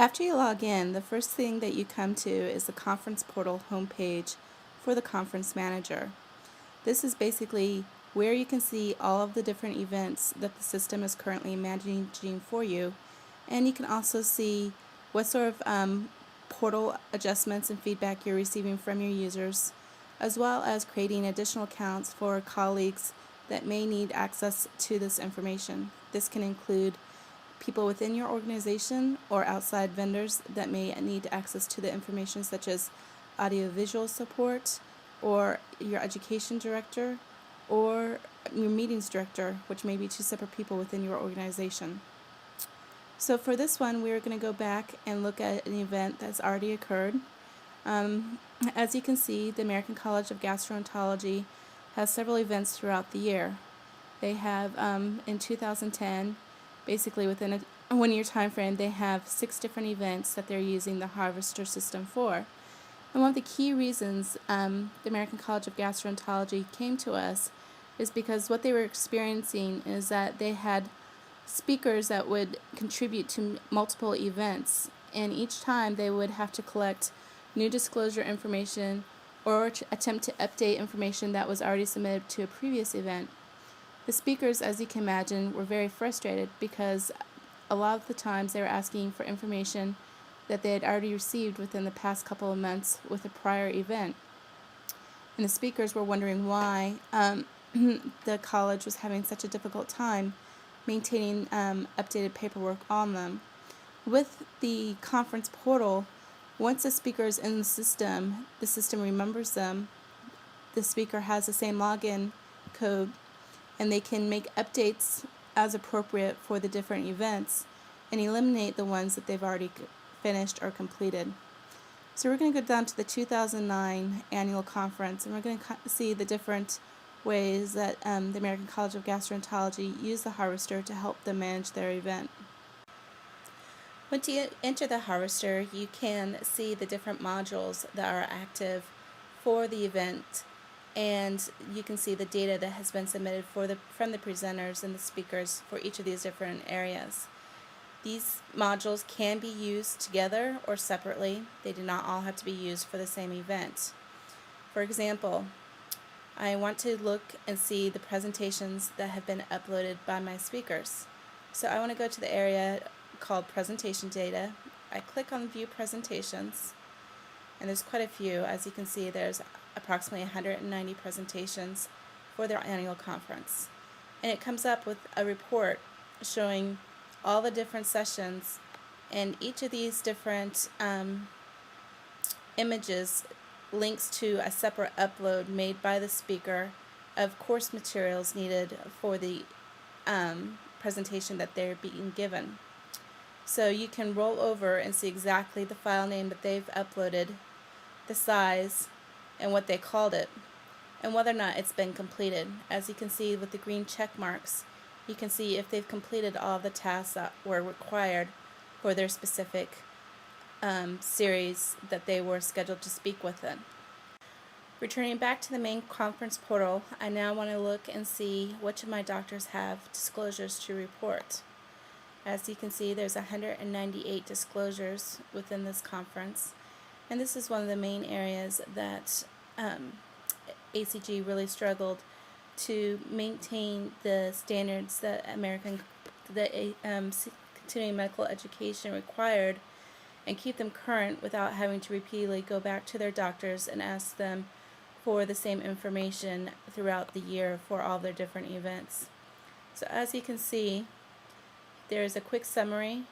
After you log in, the first thing that you come to is the conference portal homepage for the conference manager. This is basically where you can see all of the different events that the system is currently managing for you, and you can also see what sort of portal adjustments and feedback you're receiving from your users, as well as creating additional accounts for colleagues that may need access to this information. This can include people within your organization or outside vendors that may need access to the information, such as audiovisual support, or your education director, or your meetings director, which may be two separate people within your organization. So for this one, we're going to go back and look at an event that's already occurred. As you can see, the American College of Gastroenterology has several events throughout the year. They have, in 2010, basically within a one-year time frame, they have 6 different events that they're using the Harvester system for. And one of the key reasons the American College of Gastroenterology came to us is because what they were experiencing is that they had speakers that would contribute to multiple events, and each time they would have to collect new disclosure information or attempt to update information that was already submitted to a previous event. The speakers, as you can imagine, were very frustrated because a lot of the times they were asking for information that they had already received within the past couple of months with a prior event. And the speakers were wondering why the college was having such a difficult time maintaining updated paperwork on them. With the conference portal, once the speaker is in the system remembers them. The speaker has the same login code, and they can make updates as appropriate for the different events and eliminate the ones that they've already finished or completed. So we're going to go down to the 2009 annual conference, and we're going to see the different ways that the American College of Gastroenterology used the Harvester to help them manage their event. Once you enter the Harvester, you can see the different modules that are active for the event, and you can see the data that has been submitted from the presenters and the speakers for each of these different areas. These modules can be used together or separately. They do not all have to be used for the same event. For example, I want to look and see the presentations that have been uploaded by my speakers. So I want to go to the area called Presentation Data. I click on View Presentations, and there's quite a few. As you can see, there's approximately 190 presentations for their annual conference. And it comes up with a report showing all the different sessions, and each of these different images links to a separate upload made by the speaker of course materials needed for the presentation that they're being given. So you can roll over and see exactly the file name that they've uploaded, the size, and what they called it, and whether or not it's been completed. As you can see with the green check marks, you can see if they've completed all of the tasks that were required for their specific series that they were scheduled to speak within. Returning back to the main conference portal, I now want to look and see which of my doctors have disclosures to report. As you can see, there's 198 disclosures within this conference, and this is one of the main areas that ACG really struggled to maintain the standards that continuing medical education required and keep them current without having to repeatedly go back to their doctors and ask them for the same information throughout the year for all their different events. So as you can see, there is a quick summary.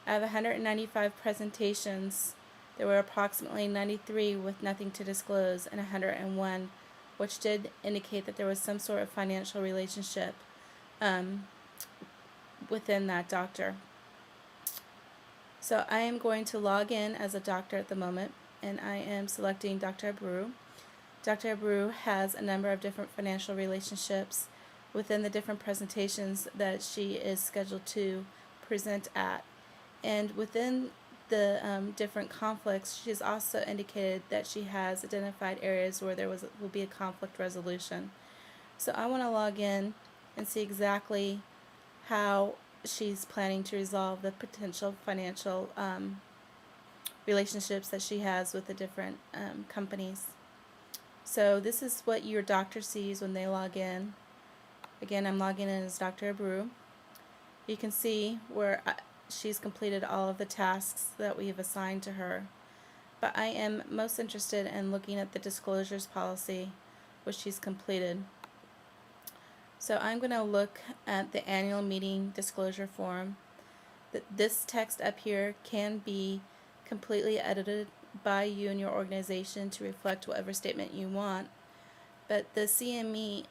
Out of 195 presentations, there were approximately 93 with nothing to disclose and 101 which did indicate that there was some sort of financial relationship within that doctor. So I am going to log in as a doctor at the moment, and I am selecting Dr. Abreu. Dr. Abreu has a number of different financial relationships within the different presentations that she is scheduled to present at. And within the different conflicts, she has also indicated that she has identified areas where there will be a conflict resolution. So I want to log in and see exactly how she's planning to resolve the potential financial relationships that she has with the different companies. So this is what your doctor sees when they log in. Again, I'm logging in as Dr. Abreu. You can see where she's completed all of the tasks that we have assigned to her. But I am most interested in looking at the disclosures policy, which she's completed. So I'm going to look at the annual meeting disclosure form. This text up here can be completely edited by you and your organization to reflect whatever statement you want. But the CME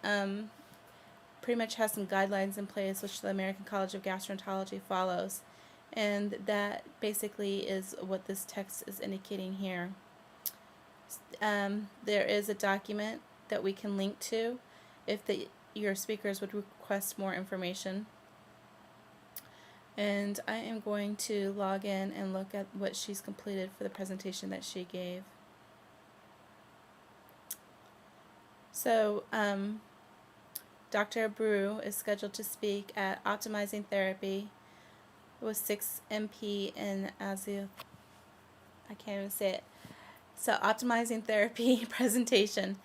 pretty much has some guidelines in place which the American College of Gastroenterology follows. And that basically is what this text is indicating here. There is a document that we can link to if your speakers would request more information. And I am going to log in and look at what she's completed for the presentation that she gave. So, Dr. Abreu is scheduled to speak at Optimizing Therapy with 6MP in Azio. I can't even say it. So, Optimizing Therapy presentation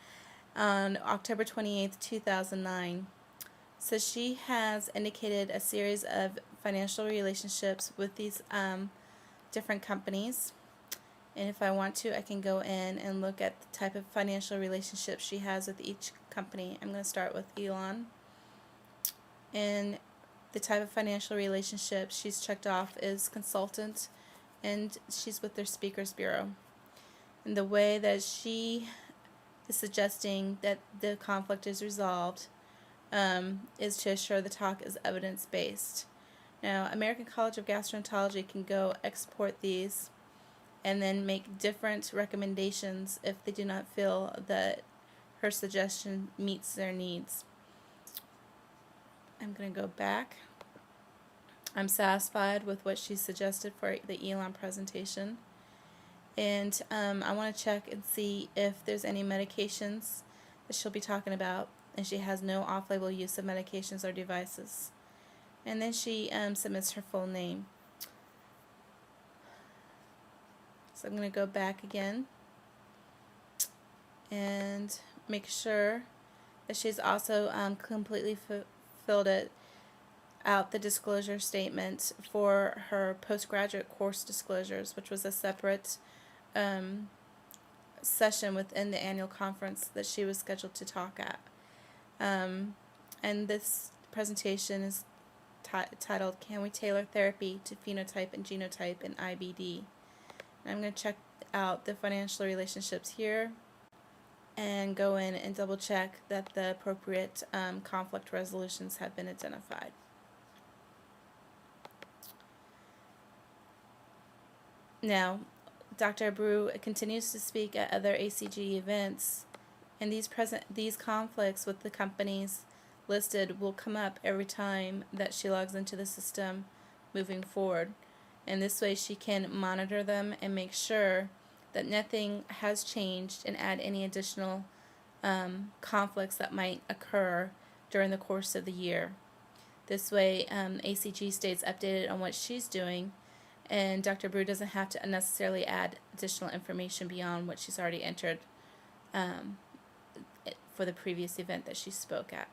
on October 28th, 2009. So she has indicated a series of financial relationships with these different companies. And if I want to, I can go in and look at the type of financial relationship she has with each company. I'm going to start with Elon. And the type of financial relationship she's checked off is consultant, and she's with their speakers bureau. And the way that she is suggesting that the conflict is resolved is to assure the talk is evidence-based. Now, American College of Gastroenterology can go export these and then make different recommendations if they do not feel that her suggestion meets their needs. I'm going to go back. I'm satisfied with what she suggested for the Elon presentation. And I want to check and see if there's any medications that she'll be talking about, and she has no off-label use of medications or devices. And then she submits her full name. So I'm going to go back again and make sure that she's also completely filled out the disclosure statement for her postgraduate course disclosures, which was a separate session within the annual conference that she was scheduled to talk at. And this presentation is titled, Can We Tailor Therapy to Phenotype and Genotype in IBD? And I'm going to check out the financial relationships here and go in and double check that the appropriate conflict resolutions have been identified. Now, Dr. Abreu continues to speak at other ACG events, and these conflicts with the companies listed will come up every time that she logs into the system moving forward. And this way she can monitor them and make sure that nothing has changed and add any additional conflicts that might occur during the course of the year. This way ACG stays updated on what she's doing, and Dr. Abreu doesn't have to unnecessarily add additional information beyond what she's already entered for the previous event that she spoke at.